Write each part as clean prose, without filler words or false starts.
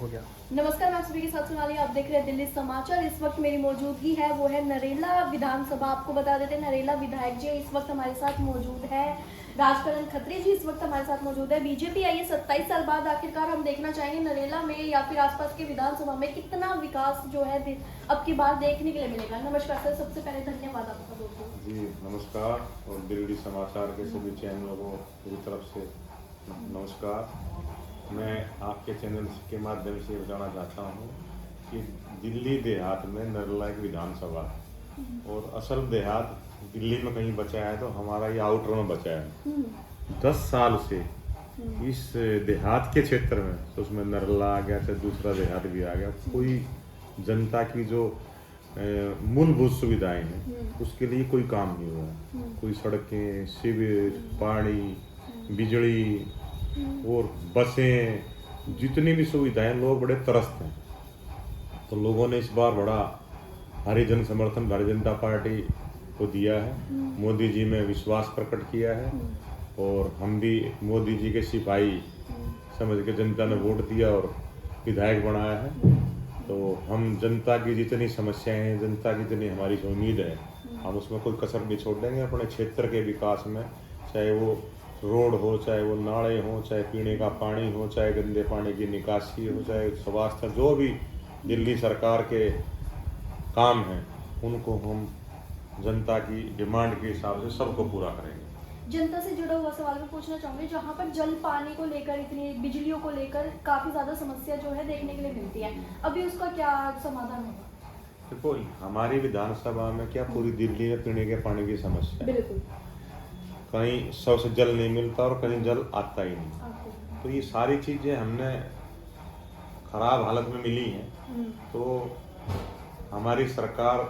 हो गया। नमस्कार, मैं आप सभी के साथ सोनाली, आप देख रहे हैं दिल्ली समाचार। इस वक्त मेरी मौजूदगी है वो है नरेला विधानसभा। आपको बता देते हैं नरेला विधायक जी इस वक्त हमारे साथ मौजूद है। राजकरण खत्री जी इस वक्त हमारे साथ मौजूद है। बीजेपी आई है 27 साल बाद, आखिरकार हम देखना चाहेंगे नरेला में या फिर आसपास के विधानसभा में कितना विकास जो है अब की बार देखने के लिए मिलेगा। नमस्कार सर, सबसे पहले धन्यवाद आपका बहुत। जी नमस्कार, और दिल्ली समाचार के सभी चैनलों की तरफ से नमस्कार। मैं आपके चैनल के माध्यम से बताना चाहता हूँ कि दिल्ली देहात में नरेला एक विधानसभा और असल देहात दिल्ली में कहीं बचा है तो हमारा ये आउटर में बचा है। 10 साल से इस देहात के क्षेत्र में, तो उसमें नरेला आ गया, चाहे दूसरा देहात भी आ गया, कोई जनता की जो मूलभूत सुविधाएं हैं उसके लिए कोई काम नहीं हुआ। कोई सड़कें, शिविर, पानी, बिजली और बसें, जितनी भी सुविधाएं, लोग बड़े त्रस्त हैं। तो लोगों ने इस बार बड़ा भारी जन समर्थन भारतीय जनता पार्टी को दिया है। मोदी जी में विश्वास प्रकट किया है और हम भी मोदी जी के सिपाही समझ के जनता ने वोट दिया और विधायक बनाया है। तो हम जनता की जितनी समस्याएं हैं, जनता की जितनी हमारी जो उम्मीद है, हम उसमें कोई कसर नहीं छोड़ देंगे। अपने क्षेत्र के विकास में, चाहे वो रोड हो, चाहे वो नाले हो, चाहे पीने का पानी हो, चाहे गंदे पानी की निकासी हो, चाहे स्वास्थ्य, जो भी दिल्ली सरकार के काम हैं उनको हम जनता की डिमांड के हिसाब से सबको पूरा करेंगे। जनता से जुड़ा हुआ सवाल मैं पूछना चाहूंगी, जहाँ पर जल पानी को लेकर, इतनी बिजलियों को लेकर काफी ज्यादा समस्या जो है देखने के लिए मिलती है, अभी उसका क्या समाधान होगा? देखो, हमारी विधानसभा में क्या पूरी दिल्ली में पीने के पानी की समस्या है। बिल्कुल। कहीं सौ से जल नहीं मिलता और कहीं जल आता ही नहीं। तो ये सारी चीजें हमने खराब हालत में मिली हैं। तो हमारी सरकार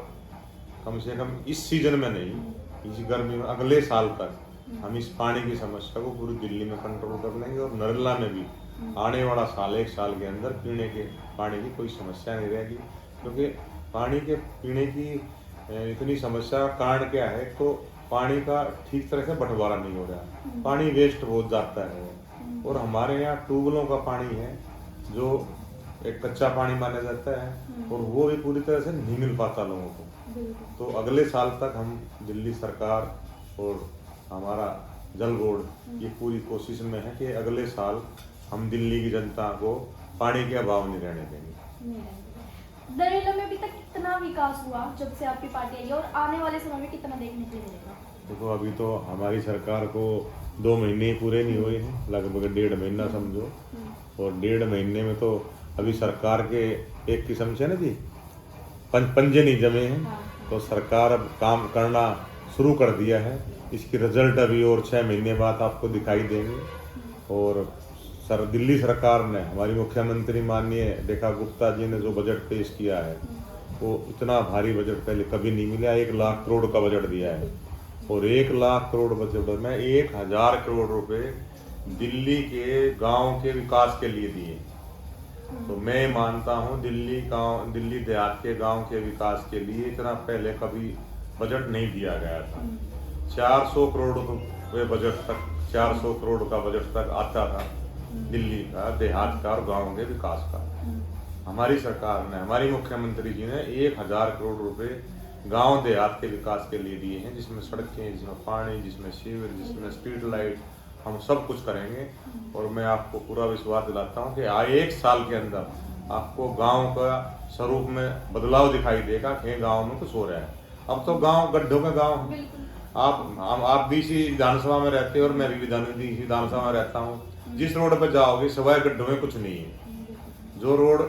कम से कम इस सीजन में नहीं, इस गर्मी में, अगले साल तक हम इस पानी की समस्या को पूरी दिल्ली में कंट्रोल कर लेंगे और नरेला में भी आने वाला साल, 1 साल के अंदर पीने के पानी की कोई समस्या नहीं रहेगी। क्योंकि पानी के पीने की इतनी समस्या का कारण क्या है, तो पानी का ठीक तरह से बंटवारा नहीं हो रहा, पानी वेस्ट बहुत जाता है। और हमारे यहाँ ट्यूबवेलों का पानी है जो एक कच्चा पानी माना जाता है और वो भी पूरी तरह से नहीं मिल पाता लोगों को। तो अगले साल तक हम, दिल्ली सरकार और हमारा जल बोर्ड, ये पूरी कोशिश में है कि अगले साल हम दिल्ली की जनता को पानी के अभाव नहीं रहने देंगे। नरेला में अभी तक कितना विकास हुआ जब से आपकी पार्टी आई है, और आने वाले समय में कितना देखने के लिए मिलेगा? देखो, अभी तो हमारी सरकार को 2 महीने पूरे नहीं हुए हैं, लगभग 1.5 महीना समझो। और 1.5 महीने में तो अभी सरकार के एक किस्म से ना जी पंजे नहीं जमे हैं। तो सरकार अब काम करना शुरू कर दिया है। इसकी रिजल्ट अभी और 6 महीने बाद आपको दिखाई देंगे। और दिल्ली सरकार ने, हमारी मुख्यमंत्री माननीय रेखा गुप्ता जी ने जो बजट पेश किया है, वो इतना भारी बजट पहले कभी नहीं मिला। 1 लाख करोड़ का बजट दिया है और 1 लाख करोड़ बजट में 1000 करोड़ रुपए दिल्ली के गांव के विकास के लिए दिए। तो मैं मानता हूं दिल्ली देहात के गांव के विकास के लिए इतना पहले कभी बजट नहीं दिया गया था। 400 करोड़ रुपए बजट तक, 400 करोड़ का बजट तक आता था दिल्ली का, देहात का और गांव के विकास का। हमारी सरकार ने, हमारी मुख्यमंत्री जी ने 1000 करोड़ रुपए गांव देहात के विकास के लिए दिए हैं, जिसमें सड़कें, जिसमें पानी, जिसमें शिविर, जिसमें स्ट्रीट लाइट, हम सब कुछ करेंगे। और मैं आपको पूरा विश्वास दिलाता हूँ कि 1 साल के अंदर आपको गांव का स्वरूप में बदलाव दिखाई देगा कि गांव में कुछ हो रहा है। अब तो गांव गड्ढों का गांव है। आप भी इसी विधानसभा में रहते हो और मैं भी विधानसभा में रहता हूँ। जिस रोड पर जाओगे सिवाय गड्ढों में कुछ नहीं है। जो रोड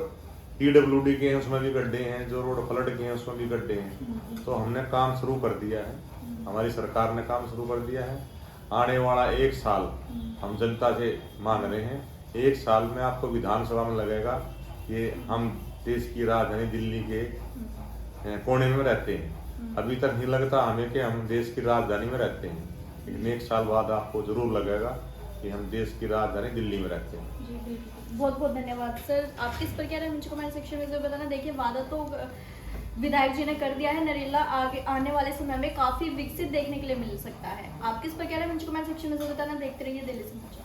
PWD के हैं उसमें भी गड्ढे हैं, जो रोड फ्लड के हैं उसमें भी गड्ढे हैं। तो हमने काम शुरू कर दिया है, हमारी सरकार ने काम शुरू कर दिया है। आने वाला 1 साल हम जनता से मांग रहे हैं। 1 साल में आपको विधानसभा में लगेगा कि हम देश की राजधानी दिल्ली के कोने में रहते हैं। अभी तक नहीं लगता हमें कि हम देश की राजधानी में रहते हैं, लेकिन 1 साल बाद आपको जरूर लगेगा कि हम देश की राजधानी दिल्ली में रहते हैं। जी, बहुत बहुत धन्यवाद सर। आप किस पर कह रहे हैं मुझे कमेंट सेक्शन में जरूर बताना। देखिए, वादा तो विधायक जी ने कर दिया है, नरेला आगे आने वाले समय में काफी विकसित देखने के लिए मिल सकता है। आप किस पर कह रहे हैं मुझे कमेंट सेक्शन में जरूर बताना। देखते रहिए दिल्ली समाचार।